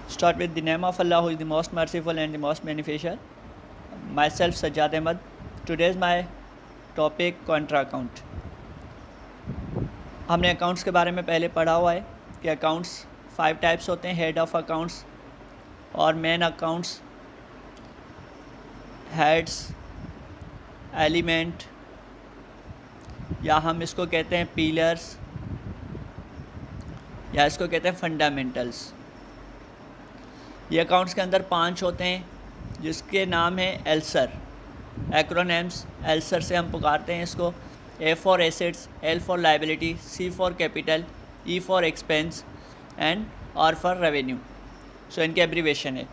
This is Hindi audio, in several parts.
Start with the name of Allah, who is the most merciful and the most beneficial. Myself, Sajjad Ahmad. Today is my topic contra account. हमने अकाउंट्स के बारे में पहले पढ़ा हुआ है कि अकाउंट्स 5 टाइप्स होते हैं, हेड ऑफ अकाउंट्स और मेन अकाउंट्स, हेड्स, एलिमेंट, या हम इसको कहते हैं पिलर्स, या इसको कहते हैं फंडामेंटल्स। ये अकाउंट्स के अंदर 5 होते हैं जिसके नाम है एल्सर, एक्रोनिम्स। एल्सर से हम पुकारते हैं इसको। A for assets, L for liability, C for capital, E for expense and R for revenue. So इनके एब्रीवेशन है।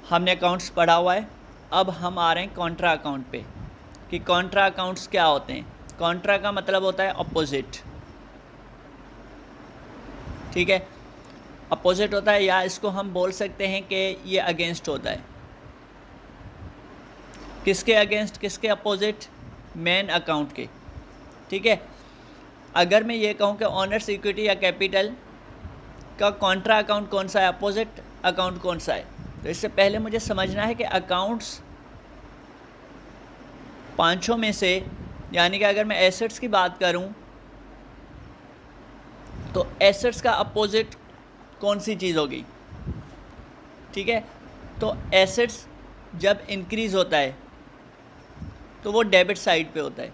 हमने अकाउंट्स पढ़ा हुआ है। अब हम आ रहे हैं कॉन्ट्रा अकाउंट पे कि कॉन्ट्रा अकाउंट्स क्या होते हैं। कॉन्ट्रा का मतलब होता है अपोजिट, ठीक है। अपोजिट होता है, या इसको हम बोल सकते हैं कि ये अगेंस्ट होता है। किसके अगेंस्ट, किसके अपोजिट? मेन अकाउंट के, ठीक है। अगर मैं ये कहूँ कि ऑनर्स इक्विटी या कैपिटल का कॉन्ट्रा अकाउंट कौन सा है, अपोजिट अकाउंट कौन सा है, तो इससे पहले मुझे समझना है कि अकाउंट्स 5 में से, यानी कि अगर मैं एसेट्स की बात करूं तो एसेट्स का अपोजिट कौन सी चीज़ होगी, ठीक है। तो एसेट्स जब इंक्रीज़ होता है तो वो डेबिट साइड पे होता है,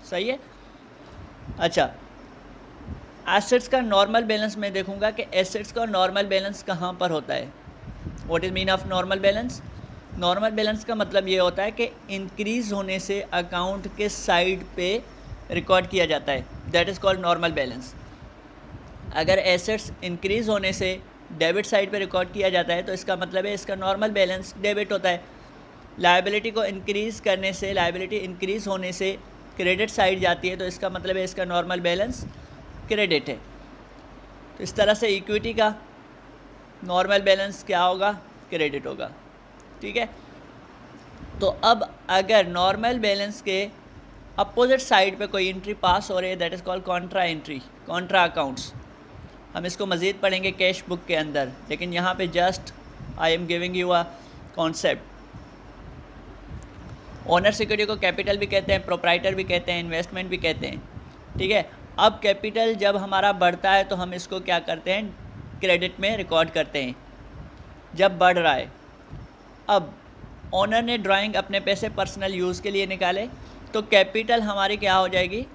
सही है। अच्छा, एसेट्स का नॉर्मल बैलेंस मैं देखूंगा कि एसेट्स का नॉर्मल बैलेंस कहाँ पर होता है। What is mean of normal balance? Normal balance का मतलब ये होता है कि इंक्रीज़ होने से अकाउंट के साइड पे रिकॉर्ड किया जाता है, that is called normal balance. अगर एसेट्स इंक्रीज़ होने से डेबिट साइड पे रिकॉर्ड किया जाता है तो इसका मतलब है इसका नॉर्मल बैलेंस डेबिट होता है। लायबिलिटी को इंक्रीज़ करने से, लायबिलिटी इंक्रीज़ होने से क्रेडिट साइड जाती है तो इसका मतलब है इसका नॉर्मल बैलेंस क्रेडिट है। तो इस तरह से इक्विटी का नॉर्मल बैलेंस क्या होगा, क्रेडिट होगा, ठीक है। तो अब अगर नॉर्मल बैलेंस के अपोजिट साइड पे कोई एंट्री पास हो रही है, that is called Contra entry, Contra accounts. हम इसको मज़ीद पढ़ेंगे कैश बुक के अंदर, लेकिन यहाँ पे just I am giving you a concept. Owner security को कैपिटल भी कहते हैं, प्रोप्राइटर भी कहते हैं, इन्वेस्टमेंट भी कहते हैं, ठीक है। अब कैपिटल जब हमारा बढ़ता है तो हम इसको क्या करते हैं, क्रेडिट में रिकॉर्ड करते हैं जब बढ़ रहा है। अब ओनर ने ड्राइंग अपने पैसे पर्सनल यूज़ के लिए निकाले तो कैपिटल हमारी क्या हो जाएगी,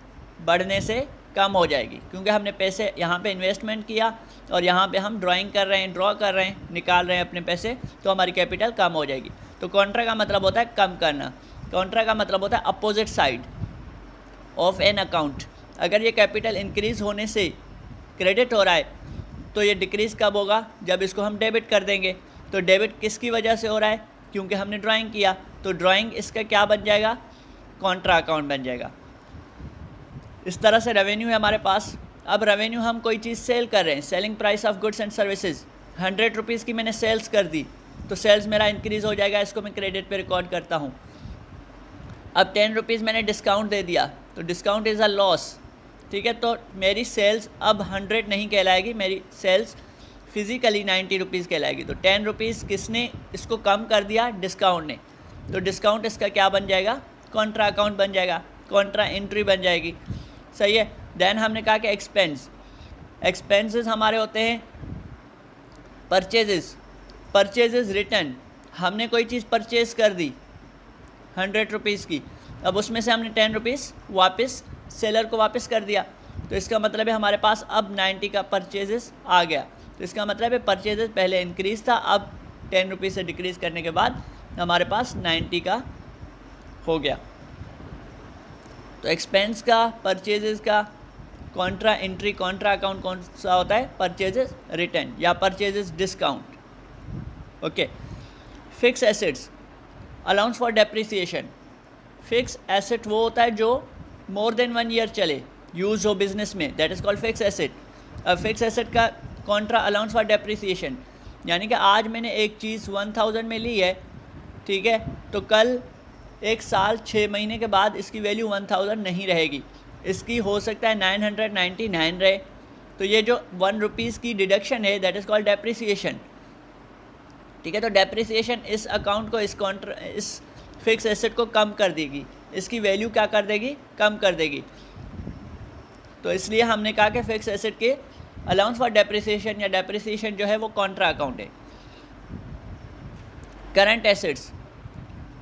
बढ़ने से कम हो जाएगी, क्योंकि हमने पैसे यहाँ पे इन्वेस्टमेंट किया और यहाँ पे हम ड्राइंग कर रहे हैं, ड्रॉ कर रहे हैं, निकाल रहे हैं अपने पैसे, तो हमारी कैपिटल कम हो जाएगी। तो कॉन्ट्रा का मतलब होता है कम करना। कॉन्ट्रा का मतलब होता है opposite side of an account. अगर ये कैपिटल इंक्रीज़ होने से क्रेडिट हो रहा है तो ये डिक्रीज़ कब होगा, जब इसको हम डेबिट कर देंगे। तो डेबिट किसकी वजह से हो रहा है, क्योंकि हमने ड्राइंग किया, तो ड्राइंग इसका क्या बन जाएगा, कॉन्ट्रा अकाउंट बन जाएगा। इस तरह से रेवेन्यू है हमारे पास। अब रेवेन्यू हम कोई चीज़ सेल कर रहे हैं, selling price of goods and services. 100 rupees की मैंने सेल्स कर दी तो सेल्स मेरा इंक्रीज़ हो जाएगा, इसको मैं क्रेडिट पे रिकॉर्ड करता हूँ। अब 10 रुपीज़ मैंने डिस्काउंट दे दिया तो डिस्काउंट इज़ अ लॉस, ठीक है। तो मेरी सेल्स अब 100 नहीं कहलाएगी, मेरी सेल्स फिज़िकली 90 रुपीज़ कहलाएगी। तो 10 रुपीज़ किसने इसको कम कर दिया, डिस्काउंट ने। तो डिस्काउंट इसका क्या बन जाएगा, कॉन्ट्रा अकाउंट बन जाएगा, कॉन्ट्रा एंट्री बन जाएगी, सही है। देन हमने कहा कि एक्सपेंस, एक्सपेंसेस हमारे होते हैं परचेजेस, परचेजेस रिटर्न। हमने कोई चीज़ परचेज़ कर दी 100 रुपीज़ की, अब उसमें से हमने 10 रुपीज़ वापस सेलर को वापस कर दिया, तो इसका मतलब है हमारे पास अब 90 का परचेजेस आ गया। तो इसका मतलब है परचेजेस पहले इंक्रीज़ था, अब 10 रुपीज़ से डिक्रीज़ करने के बाद हमारे पास 90 का हो गया। तो एक्सपेंस का, परचेजेस का कॉन्ट्रा एंट्री, कॉन्ट्रा अकाउंट कौन सा होता है, परचेजेस रिटर्न या purchases discount, okay. Fix assets, allowance for depreciation. Fix asset वो होता है जो मोर देन 1 ईयर चले, यूज़ हो बिजनेस में, that is called fix asset. अब फिक्स एसेट का कॉन्ट्रा अलाउंस फॉर डेप्रिसिएशन, यानी कि आज मैंने एक चीज़ 1000 में ली है, ठीक है, तो कल 1 साल 6 महीने के बाद इसकी वैल्यू 1000 नहीं रहेगी, इसकी हो सकता है 999 रहे, तो ये जो 1 रुपीज़ की डिडक्शन है दैट इज़ कॉल्ड डेप्रिसिएशन, ठीक है। तो डेप्रिसिएशन इस अकाउंट को इस फिक्स एसेट को कम कर देगी, इसकी वैल्यू क्या कर देगी, कम कर देगी। तो इसलिए हमने कहा कि फिक्स एसेट के अलाउंस फॉर डेप्रिसिएशन या डेप्रिसिएशन जो है वो कॉन्ट्रा अकाउंट है। Current assets,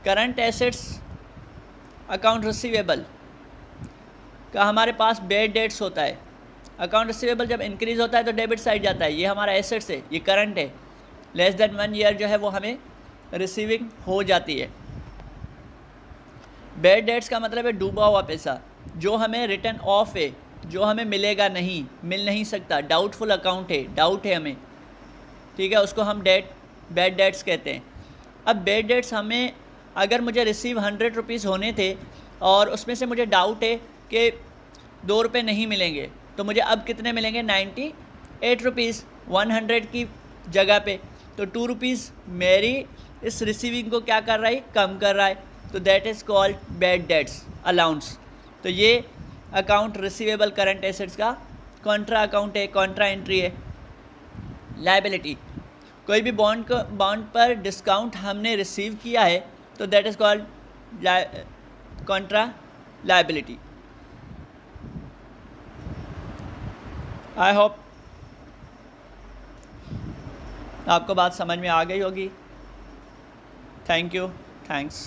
current assets account receivable का हमारे पास बेड डेट्स होता है। अकाउंट रिसीवेबल जब इंक्रीज़ होता है तो डेबिट साइड जाता है, ये हमारा एसेट्स है, ये करंट है। लेस देन 1 ईयर जो है वो हमें रिसीविंग हो जाती है। बेड डेट्स का मतलब है डूबा हुआ पैसा, जो हमें रिटर्न ऑफ है, जो हमें मिलेगा नहीं, मिल नहीं सकता, डाउटफुल अकाउंट है, डाउट है हमें, ठीक है, उसको हम बेड डेट्स कहते हैं। अब बेड डेट्स हमें, अगर मुझे रिसीव 100 रुपीज़ होने थे और उसमें से मुझे डाउट है कि 2 रुपये नहीं मिलेंगे, तो मुझे अब कितने मिलेंगे, 98 रुपीज़ 100 की जगह पे। तो 2 रुपीज़ मेरी इस रिसीविंग को क्या कर रहा है, कम कर रहा है। तो that is called bad debts allowance. तो ये अकाउंट रिसीवेबल करंट एसेट्स का कॉन्ट्रा अकाउंट है, कॉन्ट्रा एंट्री है। लायबिलिटी, कोई भी बॉन्ड पर डिस्काउंट हमने रिसीव किया है तो that is called Contra liability. I hope आपको बात समझ में आ गई होगी। Thank you, thanks.